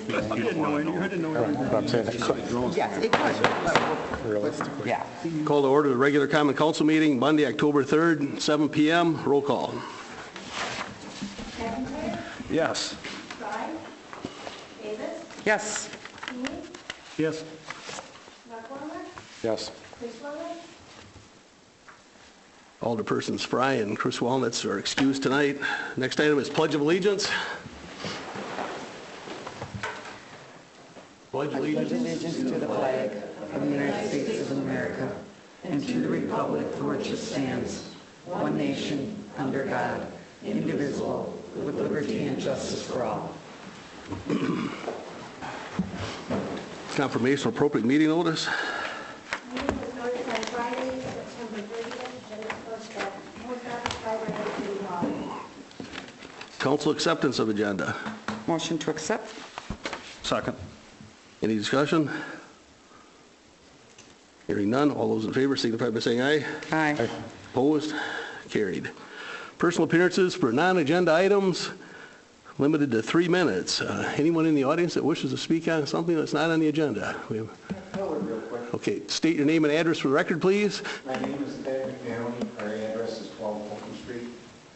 You didn't know everything. I'm saying it could, Yes, it could. realistically. Yeah. Call to order the regular common council meeting, Monday, October 3rd, 7 p.m. Roll call. McIntyre, Yes. Fry, Davis, Yes. Keeney, Yes. McCormick, Yes. Christweather, Alderpersons Fry and Chris Walnuts are excused tonight. Next item is Pledge of Allegiance. Pledge I pledge allegiance to the flag of the United States of America and to the republic for which it stands, one nation, under God, indivisible, with liberty and justice for all. Confirmation of appropriate meeting notice. meeting was noticed on Friday, September 30th, and it was at Post Office Library City Hall. Council acceptance of agenda. Motion to accept? Second. Any discussion? Hearing none. All those in favor signify by saying aye. Aye. Opposed? Carried. Personal appearances for non-agenda items, limited to 3 minutes. Anyone in the audience that wishes to speak on something that's not on the agenda? Real quick. Okay, state your name and address for the record, please. My name is Ed McNally. Our address is 12 Fulton Street.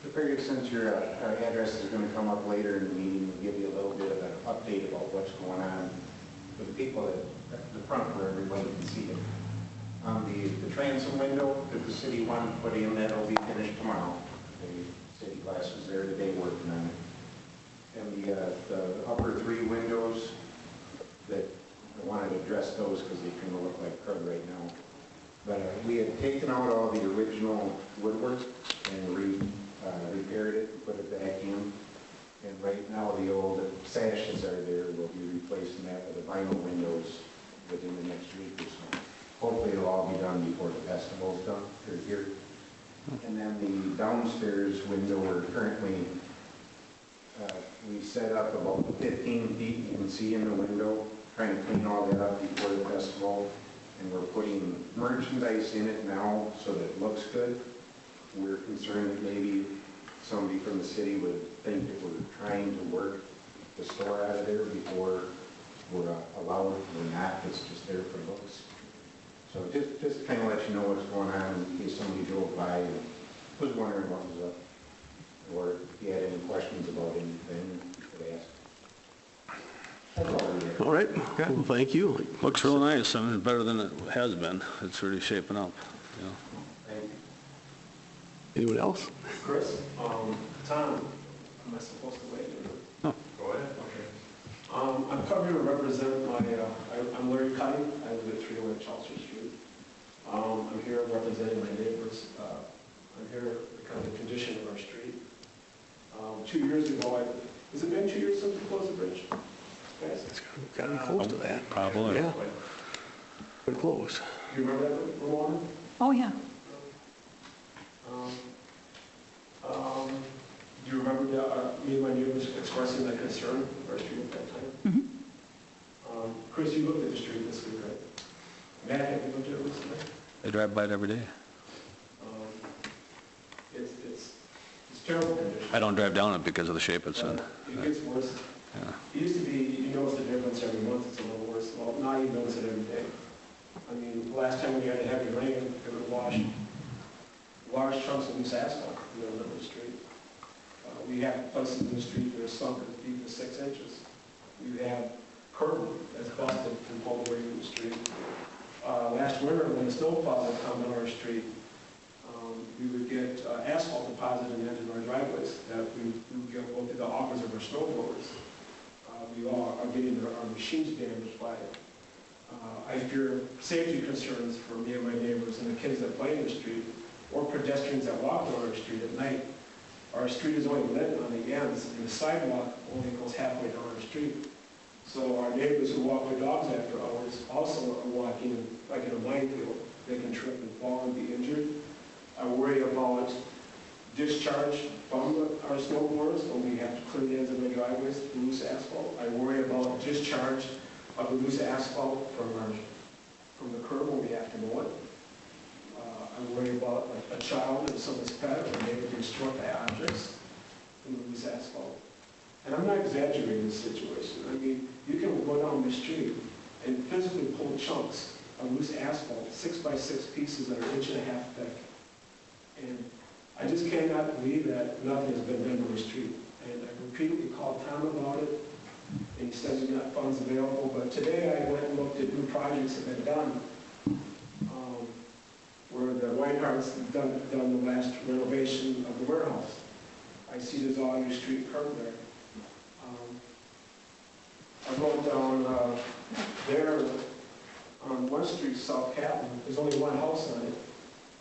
I figured since your address is going to come up later in the meeting, we'll give you a little bit of an update about what's going on with the people at the front where everybody can see it. The transom window that the city wanted to put in, that'll be finished tomorrow. The city class was there today working on it. And the upper 3 windows, that I wanted to address those because they kind of look like crud right now. But we had taken out all the original woodwork and repaired it, put it back in. And right now the old sashes are there. We'll be replacing that with the vinyl windows within the next week or so. Hopefully it'll all be done before the festival's done here. And then the downstairs window, we're currently, we set up about 15 feet you can see in the window, trying to clean all that up before the festival. And we're putting merchandise in it now so that it looks good. We're concerned that maybe somebody from the city would think that we're trying to work the store out of there before we're allowed. We're not, it's just there for looks. So just kind of let you know what's going on in case somebody drove by and was wondering what was up. Or if you had any questions about anything, you could ask. That's all we have. All right, well, thank you. Looks real nice. I mean, better than it has been. It's really shaping up. You know. Thank you. Anyone else? Chris, Tom, am I supposed to wait? No. Go ahead. Okay. I'm coming to represent my, I'm Larry Cutting. I live at 308 Chelsea Street. I'm here representing my neighbors. I'm here because of the condition of our street. 2 years ago, has it been 2 years since we closed the bridge? Guys? It's got to be close to that. Probably. Yeah, pretty close. Do you remember that, Ramona? Oh, yeah. Do you remember me and my neighbors expressing that concern for our street at that time? Chris, you looked at the street this week, right? Matt, have you looked at it recently? I drive by it every day. It's terrible condition. I don't drive down it because of the shape it's in. It gets worse. Yeah. It used to be, you notice the difference every month, it's a little worse. Well, now you notice it every day. I mean, last time we had a heavy rain, it would wash large chunks of loose asphalt in the middle of the street. We have places in the street that are sunk as deep as 6 inches. You have curb that's busted and pulled away from the street. Last winter, when the snowplows would come on our street, we would get asphalt deposited into our driveways that we would go through the offers of our snowblowers. We all are getting our machines damaged by it. I fear safety concerns for me and my neighbors and the kids that play in the street or pedestrians that walk on our street at night. Our street is only lit on the ends, and the sidewalk only goes halfway down our street. So our neighbors who walk their dogs after hours also are walking like in a minefield. They can trip and fall and be injured. I worry about discharge from our snowboarders when we have to clear the ends of the driveways, loose asphalt. I worry about discharge of the loose asphalt from the curb when we have to mow it. I worry about a child or someone's pet or maybe being struck by objects in the loose asphalt. And I'm not exaggerating the situation. I mean, you can the street and physically pulled chunks of loose asphalt, 6x6 pieces that are 1.5 inches thick. And I just cannot believe that nothing has been done to the street. And I repeatedly called Tom about it, and he says he's got funds available. But today I went and looked at new projects that have been done, where the Whiteharts have done the last renovation of the warehouse. I see there's all your street curb there. I wrote down there on 1 Street, South Capitol, there's only one house on it.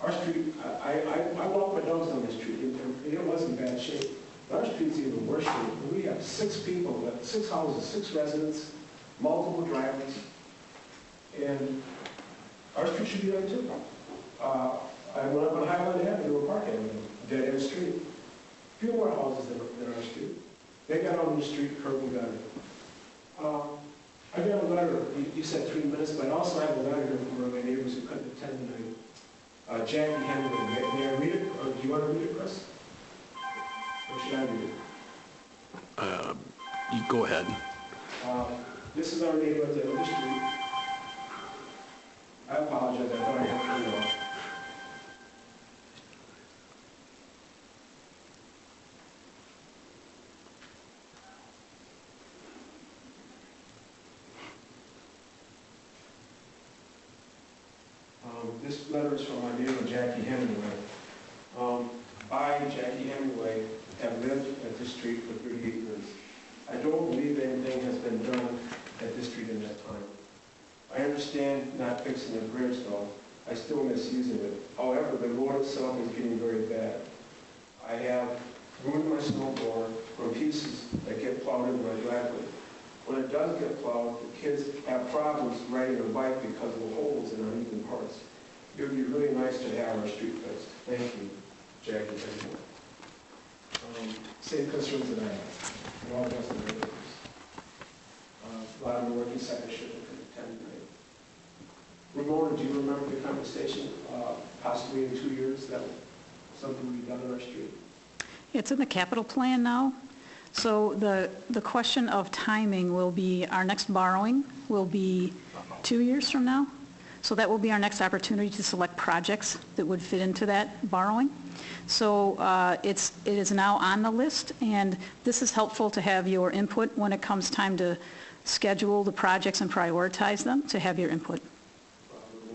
Our street, I walked my dogs down the street, it wasn't in bad shape. But our street's even worse shape. We have 6 people, 6 houses, 6 residents, multiple driveways, and our street should be done too. I went up on Highland Avenue, or Park Avenue, dead end street. A few more houses than our street. They got on the street, curb and gutter. I got a letter, you said 3 minutes, but I also have a letter here from one of my neighbors who couldn't attend tonight. Jackie Henry, may I read it? Or do you want to read it, Chris? Or should I read it? You go ahead. This is our neighbor at the end of the street. I apologize, I thought I had to read it. This letter is from my neighbor, Jackie Hemingway. I, Jackie Hemingway, have lived at this street for 38 years. I don't believe anything has been done at this street in that time. I understand not fixing the bridge, though. I still miss using it. However, the road itself is getting very bad. I have ruined my snowblower from pieces that get plowed into my driveway. When it does get plowed, the kids have problems riding their bike because of the holes and uneven parts. It would be really nice to have our street fixed. Thank you, Jackie. Same concerns that I have. We're all just in the neighbors. A lot of them working second shift and couldn't attend tonight. Ramona, do you remember the conversation, possibly in 2 years, that something would be done on our street? It's in the capital plan now. So the question of timing will be, our next borrowing will be 2 years from now. So that will be our next opportunity to select projects that would fit into that borrowing. So it is now on the list, and this is helpful to have your input when it comes time to schedule the projects and prioritize them, to have your input.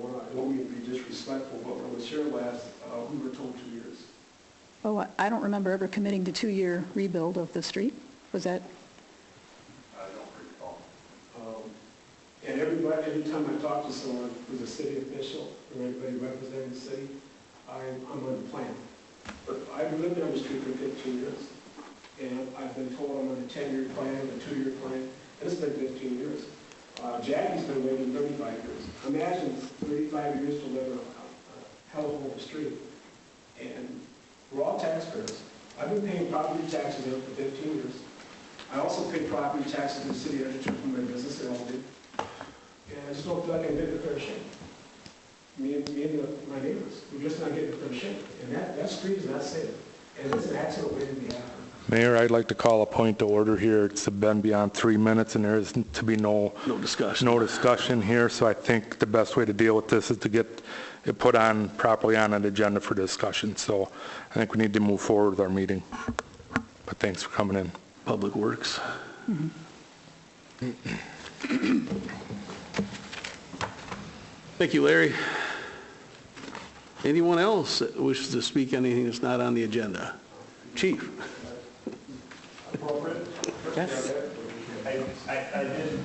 I don't mean to be disrespectful, but when I was here last, we were told 2 years. Oh, I don't remember ever committing to 2-year rebuild of the street. Was that? I don't recall. And every time I talk to someone who's a city official or anybody representing the city, I'm on the plan. But I've lived on the street for 15 years, and I've been told I'm on a 10-year plan, a 2-year plan, and it's been 15 years. Jackie's been waiting 35 years. Imagine 35 years to live on a hell of a street. And we're all taxpayers. I've been paying property taxes there for 15 years. I also pay property taxes in the city of Edgerton for my business that I do. And I just don't feel like I'm getting a fair shake. Me and my neighbors, we're just not getting a fair shake. And that street is not safe. And it's an accident waiting to be happening. Mayor, I'd like to call a point to order here. It's been beyond 3 minutes, and there is to be no discussion here. So I think the best way to deal with this is to get it put on properly on an agenda for discussion. So I think we need to move forward with our meeting. But thanks for coming in. Public Works. Thank you, Larry. Anyone else that wishes to speak on anything that's not on the agenda? Chief. Appropriate? Yes. I did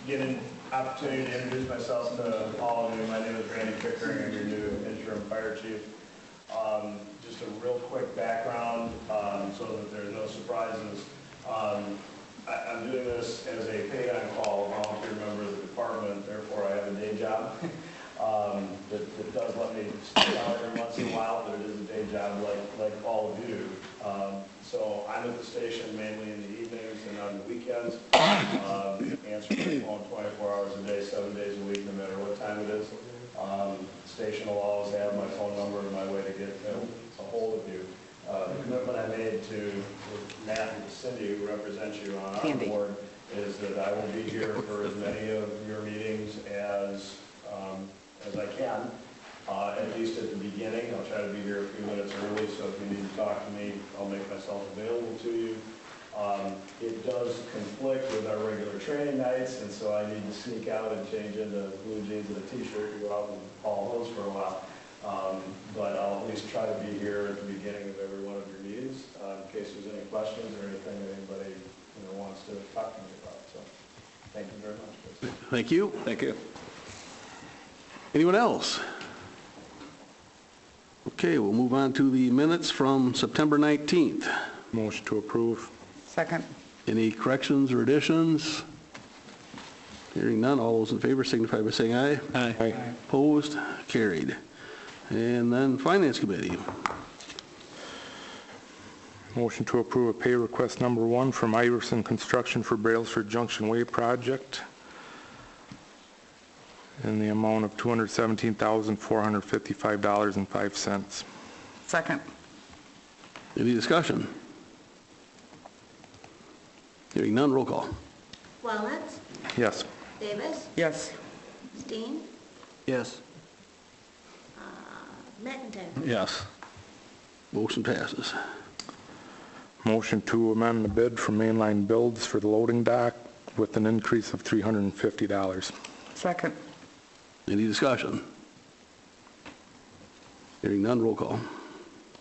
get an opportunity to introduce myself to all of you. My name is Randy Pickering. I'm your new interim fire chief. Just a real quick background so that there's no surprises. I'm doing this as a paid-on-call volunteer member of the department. Therefore, I have a day job that does let me stick out every once in a while, but it is a day job like all of you. So I'm at the station mainly in the evenings and on the weekends, answering the phone 24 hours a day, 7 days a week, no matter what time it is. The station will always have my phone number and my way to get a hold of you. The commitment I made to Matt and Cindy, who represent you on our board, is that I will be here for as many of your meetings as I can, at least at the beginning. I'll try to be here a few minutes early, so if you need to talk to me, I'll make myself available to you. It does conflict with our regular training nights, and so I need to sneak out and change into blue jeans and a t-shirt to go out and haul hose for a while. But I'll at least try to be here at the beginning of every one of your meetings, in case there's any questions or anything that anybody wants to talk to me about. So, thank you very much, Chris. Thank you. Thank you. Anyone else? Okay, we'll move on to the minutes from September 19th. Motion to approve. Second. Any corrections or additions? Hearing none, all those in favor signify by saying aye. Aye. Opposed? Carried. And then Finance Committee. Motion to approve a pay request number 1 from Iverson Construction for Brailsford Junction Way project in the amount of $217,455.05. Second. Any discussion? Hearing none, roll call. Walnuts, Yes. Davis, Yes. Steen, Yes. McIntyre. Yes. Motion passes. Motion to amend the bid from Mainline Builds for the loading dock with an increase of $350. Second. Any discussion? Hearing none, roll call.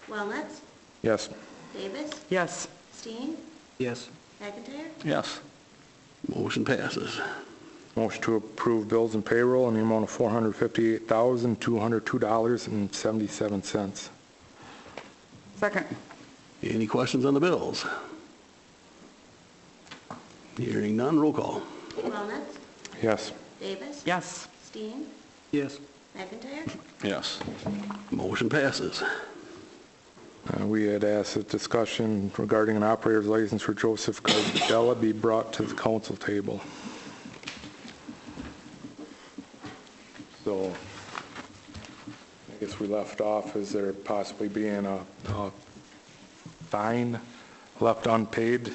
Walnuts, Yes. Davis, Yes. Steen, Yes. McIntyre. Yes. Motion passes. Motion to approve bills and payroll in the amount of $458,202.77. Second. Any questions on the bills? Hearing none, roll call. Walnuts, Yes. Davis, Yes. Steen, Yes. McIntyre. Yes. Motion passes. We had asked a discussion regarding an operator's license for Joseph Cardella be brought to the council table. So I guess we left off as there possibly being a fine left unpaid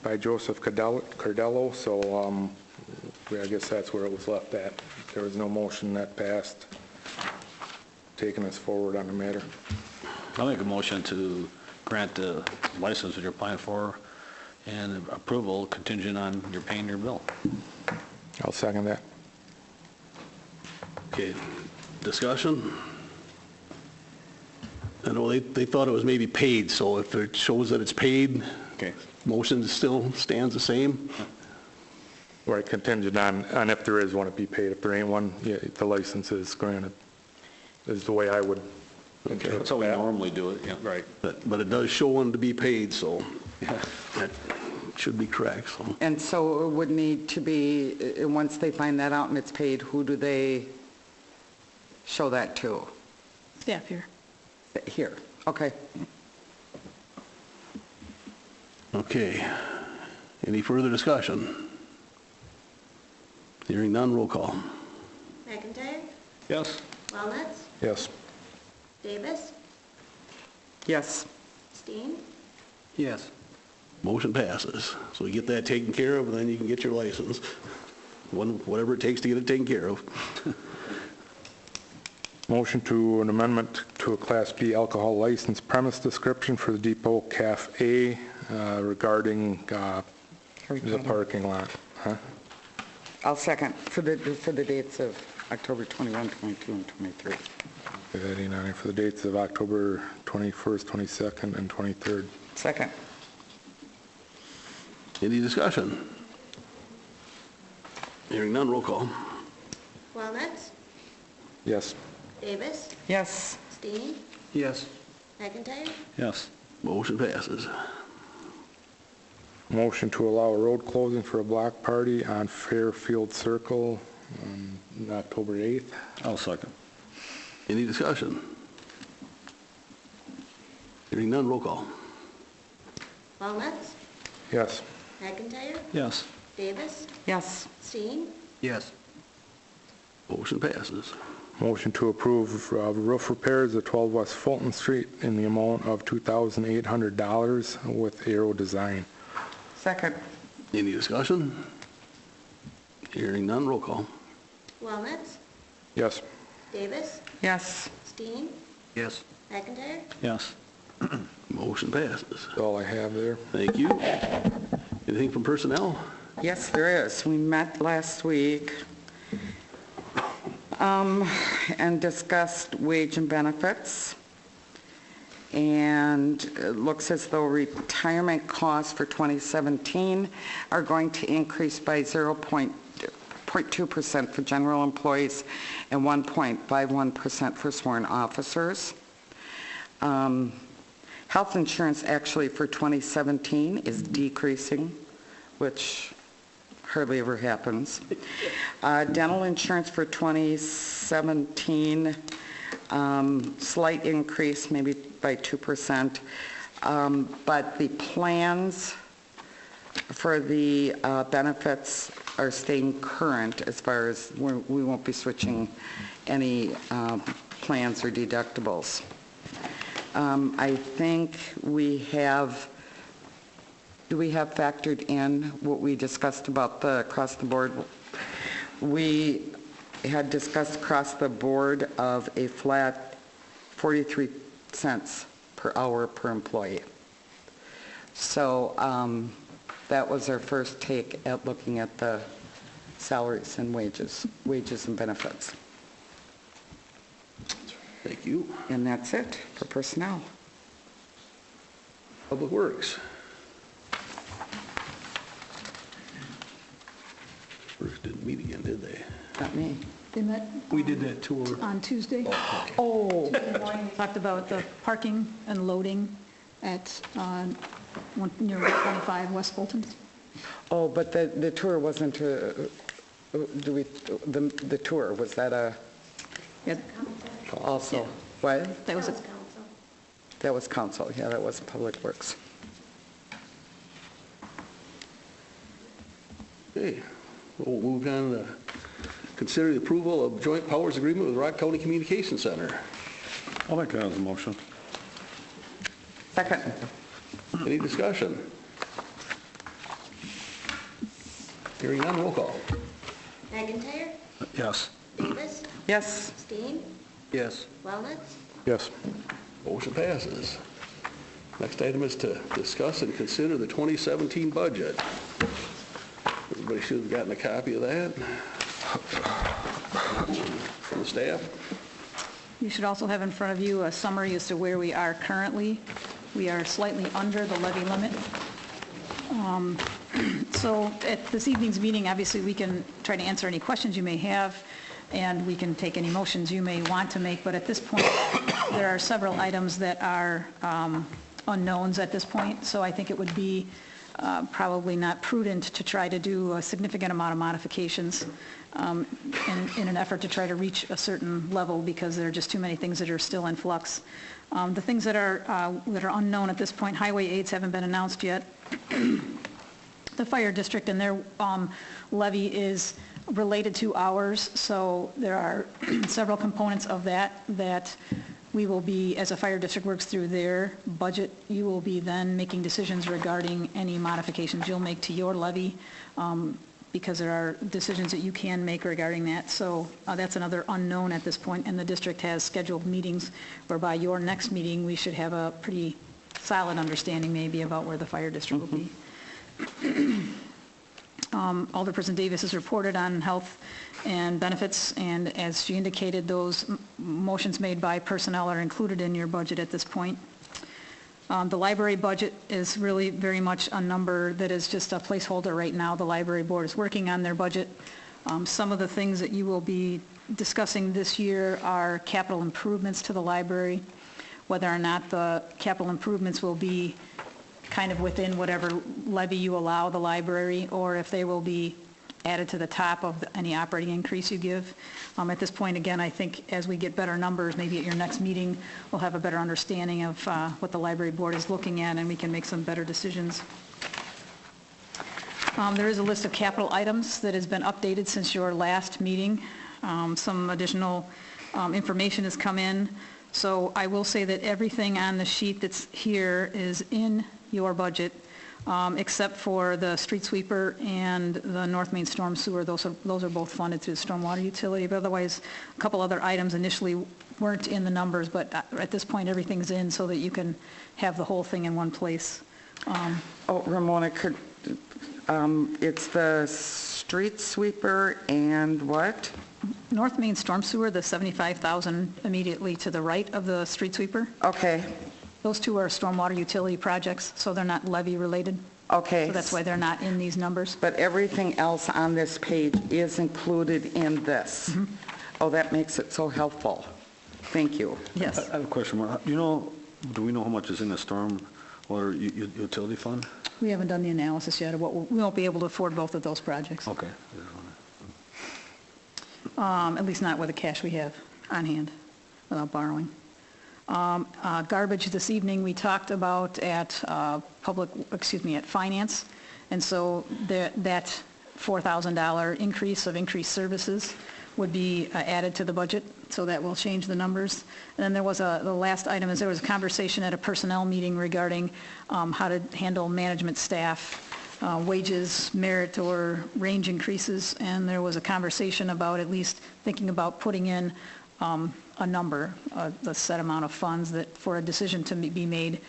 by Joseph Cardello. So I guess that's where it was left at. There was no motion that passed taking us forward on the matter. I'll make a motion to grant the license that you're applying for and approval contingent on your paying your bill. I'll second that. Okay, discussion? I know they thought it was maybe paid, so if it shows that it's paid, Okay. motion still stands the same? Right, contingent on if there is one to be paid. If there ain't one, yeah, the license is granted, is the way I would. Okay. That's how we normally do it, yeah. Right. But it does show one to be paid, so that should be correct, so. And so it would need to be, once they find that out and it's paid, who do they show that to? Staff here. Here. Okay. Okay. Any further discussion? Hearing none, roll call. McIntyre, Yes. Walnuts, Yes. Davis, Yes. Steen, Yes. Motion passes. So we get that taken care of, and then you can get your license. Whatever it takes to get it taken care of. Motion to an amendment to a Class B alcohol license premise description for the Depot Cafe regarding the parking lot. Huh? I'll second for the dates of October 21, 22, and 23. For the dates of October 21st, 22nd, and 23rd. Second. Any discussion? Hearing none, roll call. Walnuts, Yes. Davis, Yes. Steen, Yes. McIntyre. Yes. Motion passes. Motion to allow a road closing for a block party on Fairfield Circle on October 8th. I'll second. Any discussion? Hearing none, roll call. Walnuts, Yes. McIntyre, Yes. Davis, Yes. Steen, Yes. Motion passes. Motion to approve roof repairs at 12 West Fulton Street in the amount of $2,800 with Aero Design. Second. Any discussion? Hearing none, roll call. Walnuts, Yes. Davis, Yes. Steen, Yes. McIntyre. Yes. Motion passes. That's all I have there. Thank you. Anything from personnel? Yes, there is. We met last week and discussed wage and benefits. And it looks as though retirement costs for 2017 are going to increase by 0.2% for general employees and 1.51% for sworn officers. Health insurance actually for 2017 is decreasing, which hardly ever happens. Dental insurance for 2017, slight increase, maybe by 2%. But the plans for the benefits are staying current as far as we won't be switching any plans or deductibles. I think we have, do we have factored in what we discussed about the across the board? We had discussed across the board of a flat 43 cents per hour per employee. So that was our first take at looking at the salaries and wages and benefits. Thank you. And that's it for personnel. Public Works. Works didn't meet again, did they? Not me. They met We did that tour. on Tuesday. Oh. Tuesday morning, we talked about the parking and loading at near 25 West Fulton. Oh, but the tour wasn't, the tour, was that a, Yeah, also, what? that was a council. That was council, yeah, that was Public Works. Okay, we'll move on to consider the approval of joint powers agreement with Rock County Communications Center. I'll make that as a motion. Second. Any discussion? Hearing none, roll call. McIntyre, Yes. Davis, Yes. Steen, Yes. Walnuts, Yes. Motion passes. Next item is to discuss and consider the 2017 budget. Everybody should have gotten a copy of that from the staff. You should also have in front of you a summary as to where we are currently. We are slightly under the levy limit. So at this evening's meeting, obviously, we can try to answer any questions you may have, and we can take any motions you may want to make. But at this point, there are several items that are unknowns at this point. So I think it would be probably not prudent to try to do a significant amount of modifications in an effort to try to reach a certain level, because there are just too many things that are still in flux. The things that are unknown at this point, highway aids haven't been announced yet. The fire district and their levy is related to ours, so there are several components of that we will be, as a fire district works through their budget, you will be then making decisions regarding any modifications you'll make to your levy, because there are decisions that you can make regarding that. So that's another unknown at this point, and the district has scheduled meetings whereby your next meeting, we should have a pretty solid understanding maybe about where the fire district will be. Alderperson Davis has reported on health and benefits, and as she indicated, those motions made by personnel are included in your budget at this point. The library budget is really very much a number that is just a placeholder right now. The library board is working on their budget. Some of the things that you will be discussing this year are capital improvements to the library, whether or not the capital improvements will be kind of within whatever levy you allow the library, or if they will be added to the top of any operating increase you give. At this point, again, I think as we get better numbers, maybe at your next meeting, we'll have a better understanding of what the library board is looking at, and we can make some better decisions. There is a list of capital items that has been updated since your last meeting. Some additional information has come in. So I will say that everything on the sheet that's here is in your budget. except for the street sweeper and the North Main storm sewer. Those are both funded through the stormwater utility, but otherwise, a couple other items initially weren't in the numbers, but at this point, everything's in so that you can have the whole thing in one place. Oh, Ramona, it's the street sweeper and what? North Main storm sewer, the 75,000 immediately to the right of the street sweeper. Okay, Those two are stormwater utility projects, so they're not levy related. okay. So that's why they're not in these numbers. But everything else on this page is included in this. Oh, that makes it so helpful. Thank you. Yes. I have a question, Mark. Do we know how much is in the stormwater utility fund? We haven't done the analysis yet of what, we won't be able to afford both of those projects. Okay. At least not with the cash we have on hand without borrowing. Garbage this evening, we talked about at finance. And so that $4,000 increase of increased services would be added to the budget, so that will change the numbers. And then there was the last item is there was a conversation at a personnel meeting regarding how to handle management staff, wages, merit, or range increases, and there was a conversation about at least thinking about putting in a number, the set amount of funds that for a decision to be made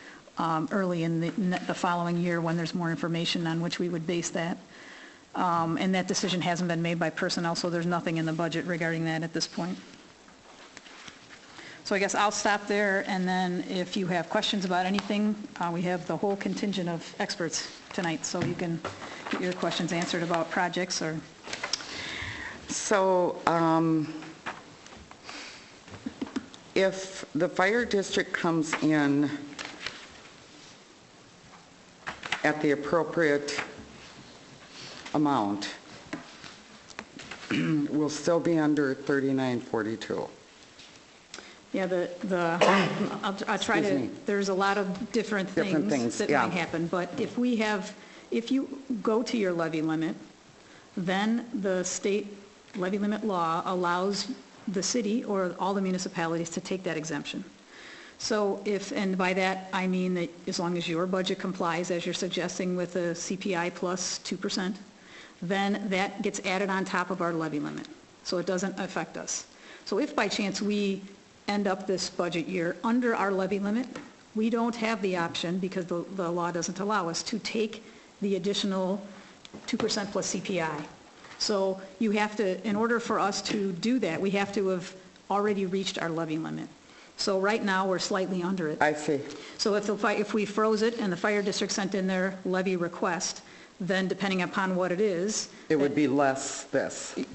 early in the following year when there's more information on which we would base that. And that decision hasn't been made by personnel, so there's nothing in the budget regarding that at this point. So I guess I'll stop there, and then if you have questions about anything, we have the whole contingent of experts tonight, so you can get your questions answered about projects or... So if the fire district comes in at the appropriate amount, we'll still be under 3942. Yeah, I'll try Excuse to, me. there's a lot of different things that yeah. might happen, but if you go to your levy limit, then the state levy limit law allows the city or all the municipalities to take that exemption. So and by that I mean that as long as your budget complies, as you're suggesting, with a CPI plus 2%, then that gets added on top of our levy limit. So it doesn't affect us. So if by chance we end up this budget year under our levy limit, we don't have the option, because the law doesn't allow us, to take the additional 2% plus CPI. So you have to, in order for us to do that, we have to have already reached our levy limit. So right now, we're slightly under it. I see. So if we froze it and the fire district sent in their levy request, then depending upon what it is... It would be less this. it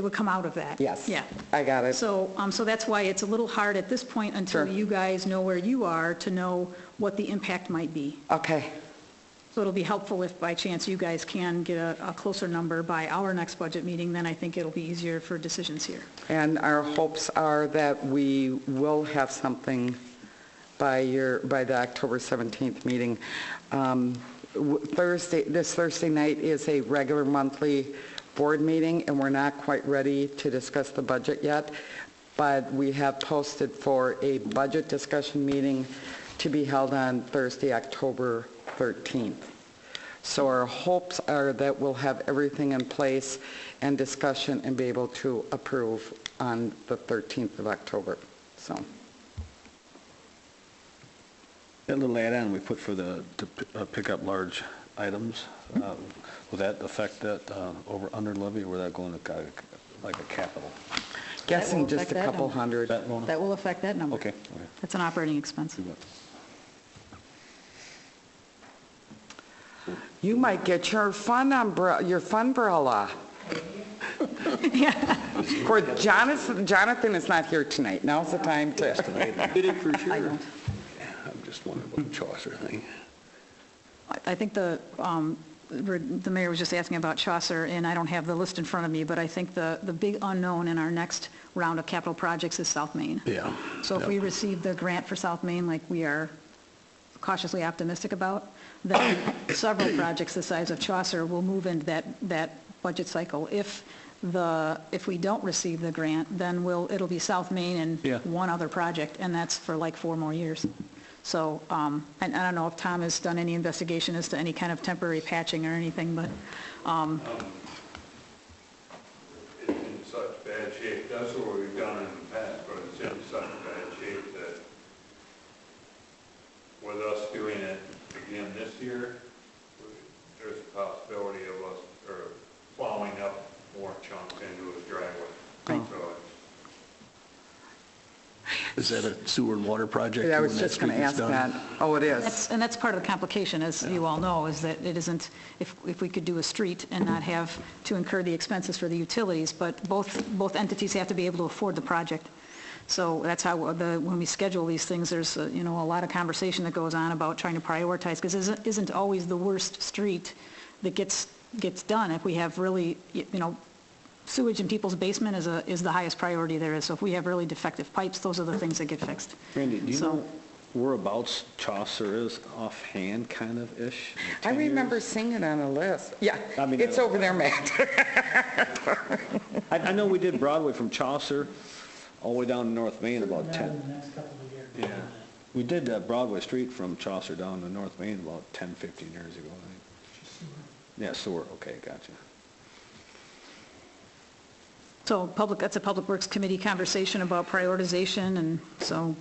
would come out of that. Yes. Yeah. I got it. So that's why it's a little hard at this point until Sure. you guys know where you are to know what the impact might be. Okay. So it'll be helpful if by chance you guys can get a closer number by our next budget meeting, then I think it'll be easier for decisions here. And our hopes are that we will have something by the October 17th meeting. This Thursday night is a regular monthly board meeting, and we're not quite ready to discuss the budget yet, but we have posted for a budget discussion meeting to be held on Thursday, October 13th. So our hopes are that we'll have everything in place and discussion and be able to approve on the 13th of October. So. That little add-on we put for to pick up large items, will that affect that under levy, or will that go into like a capital? Guessing just affect a that couple number. hundred. That will affect that number. Okay. That's an operating expense. You might get your fun umbrella. Of course, Jonathan is not here tonight. Now's the time to. I don't. I'm just wondering about the Chaucer thing. I think the mayor was just asking about Chaucer, and I don't have the list in front of me, but I think the big unknown in our next round of capital projects is South Main. Yeah. So if we receive the grant for South Main, like we are cautiously optimistic about, then several projects the size of Chaucer will move into that budget cycle. If we don't receive the grant, then it'll be South Main and one other project, and that's for like 4 more years. So, and I don't know if Tom has done any investigation as to any kind of temporary patching or anything, but, It's in such bad shape, that's what we've done in the past, but it's in such bad shape that with us doing it again this year, there's a possibility of us, or plowing up more chunks into his driveway. So Is that a sewer and water project? I was when just going to street ask gets done? that. Oh, it is. and that's part of the complication, as you all know, is that it isn't, if we could do a street and not have to incur the expenses for the utilities, but both entities have to be able to afford the project. So that's how, when we schedule these things, there's, a lot of conversation that goes on about trying to prioritize, because it isn't always the worst street that gets done. If we have really, sewage in people's basement is the highest priority there is. So if we have really defective pipes, those are the things that get fixed. Randy, do you So- know whereabouts Chaucer is offhand, kind of-ish? I remember seeing it on a list. Yeah, I mean, it's over there, Matt. I know we did Broadway from Chaucer all the way down to North Main about 10. Yeah. We did Broadway Street from Chaucer down to North Main about 10, 15 years ago, I think. Yeah, sewer, okay, gotcha. So that's a Public Works Committee conversation about prioritization, and so,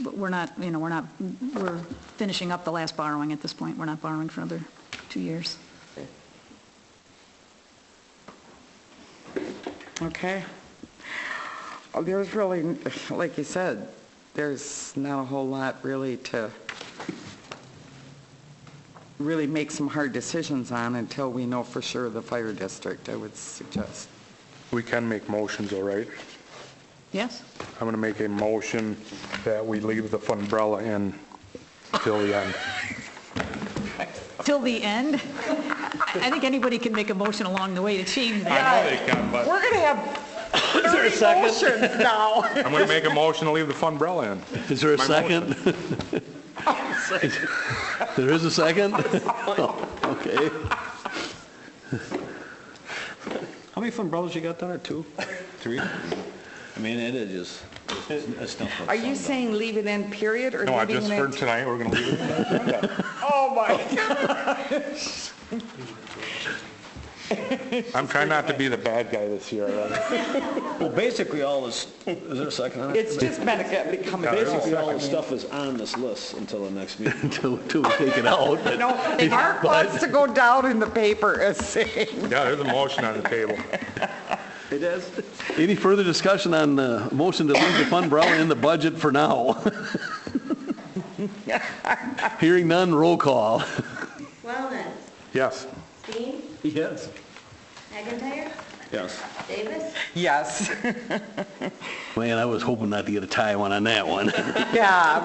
but we're not, we're finishing up the last borrowing at this point. We're not borrowing for another 2 years. Okay. There's really, like you said, there's not a whole lot really to really make some hard decisions on until we know for sure the fire district, I would suggest. We can make motions, all right? Yes? I'm going to make a motion that we leave the umbrella in till the end. Till the end? I think anybody can make a motion along the way to change that. I know they can, but We're going to have Is there a 30 second? motions now. I'm going to make a motion to leave the umbrella in. Is there a My second? There is a second? Oh, okay. How many fun brothers you got down there? 2? 3? I mean, it is just, it's not Are you saying leave it in, period, or No, I leaving just it heard in? tonight we're going to leave it in. Oh, my God. I'm trying not to be the bad guy this year. Well, basically all this, is there a second on it? It's just becoming. Basically all the stuff is on this list until the next meeting. Until we take it out. but- No, Mark wants to go down in the paper as saying. Yeah, there's a motion on the table. It is? Any further discussion on the motion to leave the umbrella in the budget for now? Hearing none, roll call. Wellman, Yes. Dean, Yes. McIntyre, Yes. Davis, Yes. Man, I was hoping not to get a tie one on that one. Yeah.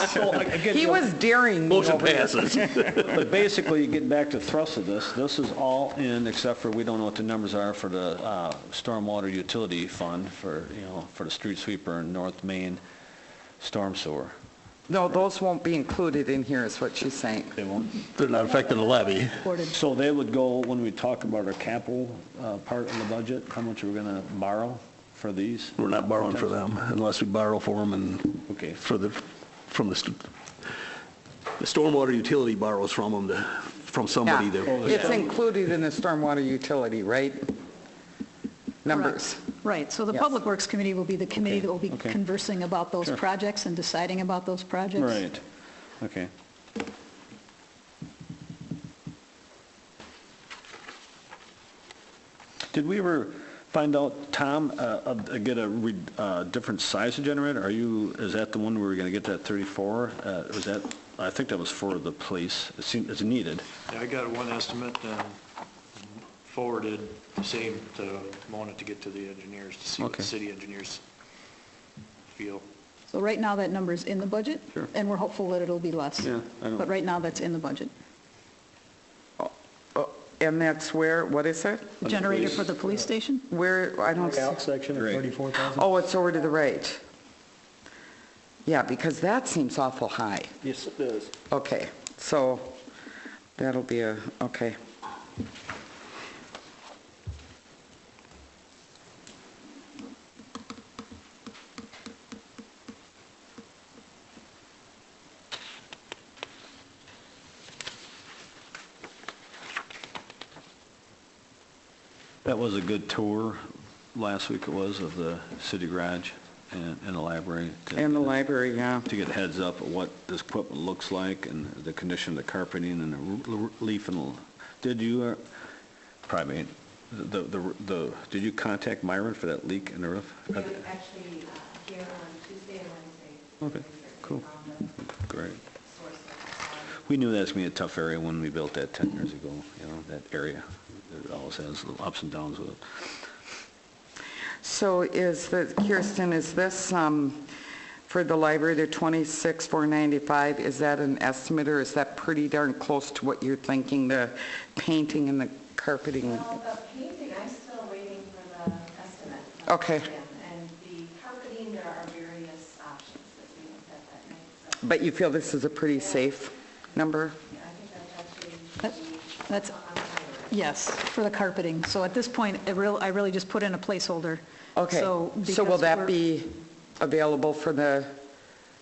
So again, He was daring me Motion over here. passes. But basically, you get back to the thrust of this. This is all in, except for we don't know what the numbers are for the stormwater utility fund for, for the street sweeper in North Main storm sewer. No, those won't be included in here is what she's saying. They won't. They're not affecting the levy. So they would go, when we talk about our capital part in the budget, how much are we going to borrow for these? We're not borrowing for them unless we borrow for them and Okay. from the stormwater utility borrows from them from somebody Yeah. that. It's included in the stormwater utility, right? Numbers. Right, so the Yes. Public Works Committee will be the committee that will be Okay. conversing about those Sure. projects and deciding about those projects. Right. Okay. Did we ever find out, Tom, get a different size of generator? Is that the one where we're going to get that 34? Was that, I think that was for the police. It seemed, it's needed. Yeah, I got one estimate and forwarded the same to Mona to get to the engineers to see what the Okay. city engineers feel. So right now, that number is in the budget, Sure. and we're hopeful that it'll be less. Yeah, I know. But right now, that's in the budget. And that's where, what is it? The generator for the police station? Where, I don't see. section Great. 34,000? Oh, it's over to the right. Yeah, because that seems awful high. Yes, it does. Okay, so that'll be okay. That was a good tour last week it was of the city garage and the library. And the library, yeah. To get heads up of what this equipment looks like and the condition of the carpeting and the leaf and did you, probably, did you contact Myron for that leak in the roof? They were actually here on Tuesday and Wednesday. Okay, cool. Great. Source of We knew that was going to be a tough area when we built that 10 years ago, you know, that area. It always has little ups and downs with it. So Kirsten, is this for the library, the $26,495, is that an estimate or is that pretty darn close to what you're thinking, the painting and the carpeting? Well, the painting, I'm still waiting for the estimate. Okay. And the carpeting, there are various options that we looked at that night. So, But you feel this is a pretty safe number? yeah, I think that's actually That's, on higher. yes, for the carpeting. So at this point, I really just put in a placeholder. Okay, so will because that we're- be available for the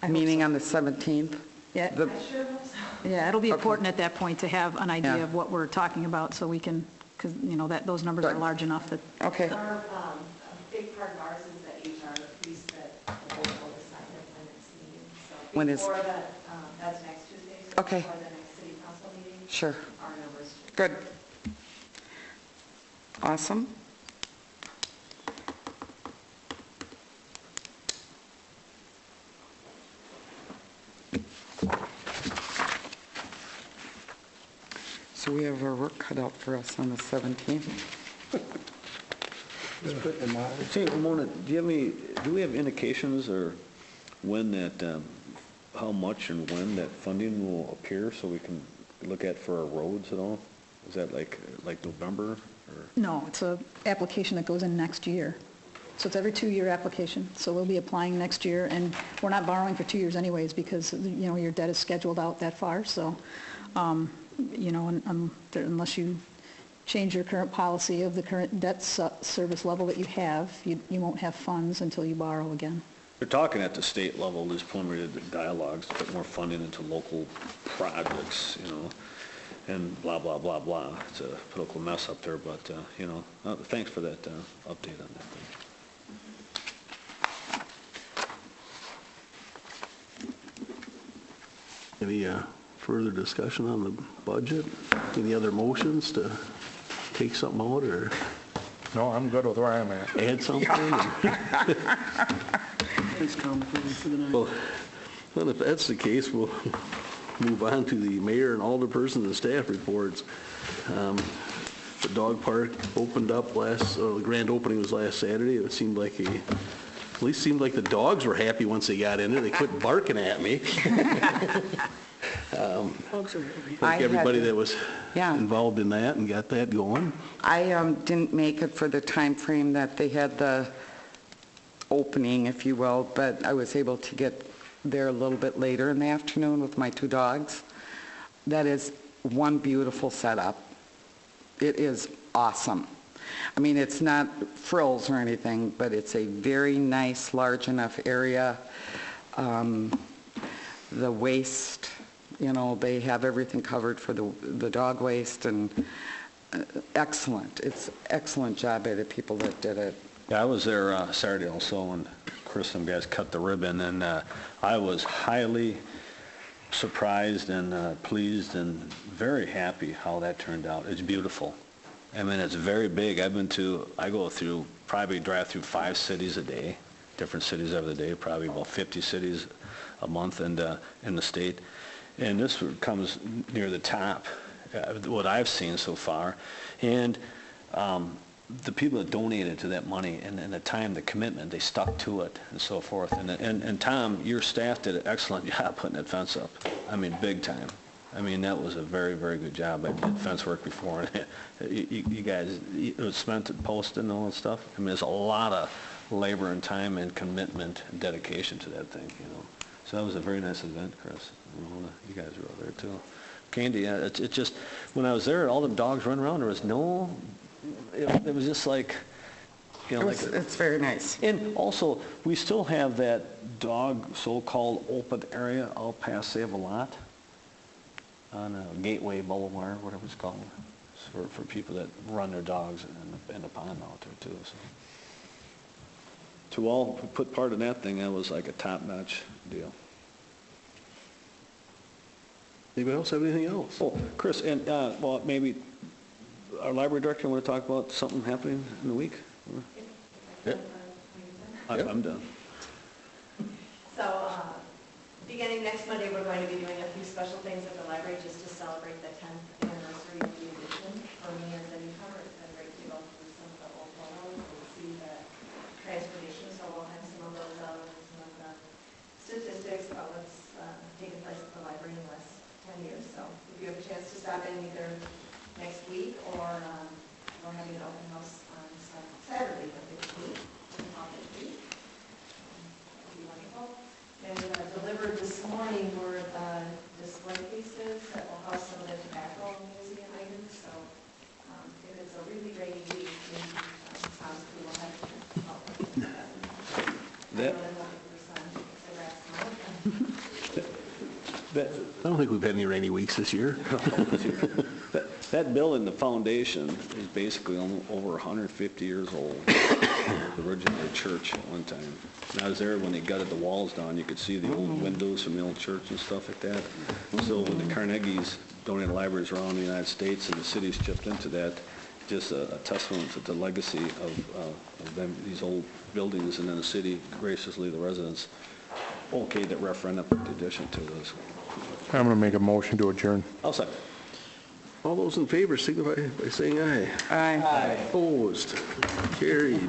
I hope meeting so. on the 17th? Yeah, The- I sure hope so. yeah, it'll be important at that point to have an idea Yeah. of what we're talking about so we can, because, you know, those numbers are Good. large enough that, Okay, Our, a big part of ours is that HR agrees that the board will decide it when it's meeting. So When is- before the, that's next Tuesday, so Okay. before the next city council meeting. sure. Our numbers. Good. Awesome. So we have our work cut out for us on the 17th. Say, Ramona, do we have indications or when that, how much and when that funding will appear so we can look at for our roads at all? Is that like November or? no, it's a application that goes in next year. So it's every 2-year application. So we'll be applying next year, and we're not borrowing for 2 years anyways because, you know, your debt is scheduled out that far. So, you know, unless you change your current policy of the current debt service level that you have, you won't have funds until you borrow again. They're talking at the state level, there's preliminary dialogues to put more funding into local projects, you know, and blah, blah, blah, blah. It's a political mess up there, but, you know, thanks for that update on that thing. Any further discussion on the budget? Any other motions to take something out or No, I'm good with where I'm at. add something? Well, if that's the case, we'll move on to the mayor and alderperson and staff reports. The dog park opened up the grand opening was last Saturday. It seemed like at least seemed like the dogs were happy once they got in there. They quit barking at me. Thank everybody that was involved in that and got that going. I didn't make it for the time frame that they had the opening, if you will, but I was able to get there a little bit later in the afternoon with my 2 dogs. That is one beautiful setup. It is awesome. I mean, it's not frills or anything, but it's a very nice, large enough area. The waste, you know, they have everything covered for the dog waste, and excellent. It's excellent job by the people that did it. Yeah, I was there Saturday also when Chris and guys cut the ribbon, and I was highly surprised and pleased and very happy how that turned out. It's beautiful. I mean, it's very big. I go through, probably drive through 5 cities a day, different cities every day, probably about 50 cities a month and in the state. And this comes near the top, what I've seen so far. And the people that donated to that money and the time, the commitment, they stuck to it and so forth. And Tom, your staff did an excellent job putting that fence up. I mean, big time. I mean, that was a very, very good job. I did fence work before. You guys, it was spent at posting and all that stuff. I mean, there's a lot of labor and time and commitment and dedication to that thing, you know. So that was a very nice event, Chris. You guys were over there too. Candy, it just, when I was there, all the dogs running around, there was no, it was just like, you know, It's very nice. And also, we still have that dog so-called open area out past Save-A-Lot on Gateway Boulevard, whatever it's called. for people that run their dogs in the pond out there too, so. To all who put part in that thing, that was like a top-notch deal. Anybody else have anything else? Oh, Chris, and, well, maybe our library director want to talk about something happening in the week? Yeah. I'm done. So, beginning next Monday, we're going to be doing a few special things at the library just to celebrate the 10th anniversary of the addition. For me as a newcomer, it's been great to go through some of the old photos and see the transformation. So we'll have some of those out and some of the statistics about what's taken place at the library in the last 10 years. So if you have a chance to stop in either next week or we're having an open house on Saturday, the 15th. And delivered this morning were the display cases that will house some of the tobacco museum items. So if it's a really rainy week, maybe possibly we'll have to help with that. I don't think we've had any rainy weeks this year. That building, the foundation, is basically over 150 years old. The original church at one time. And I was there when they gutted the walls down. You could see the old windows from the old church and stuff like that. So when the Carnegies donated libraries around the United States and the cities chipped into that, just a testament to the legacy of them, these old buildings, and then the city graciously, the residents, okayed that referendum in addition to this. I'm going to make a motion to adjourn. I'll second. All those in favor signify by saying aye. Aye. Opposed? Carried.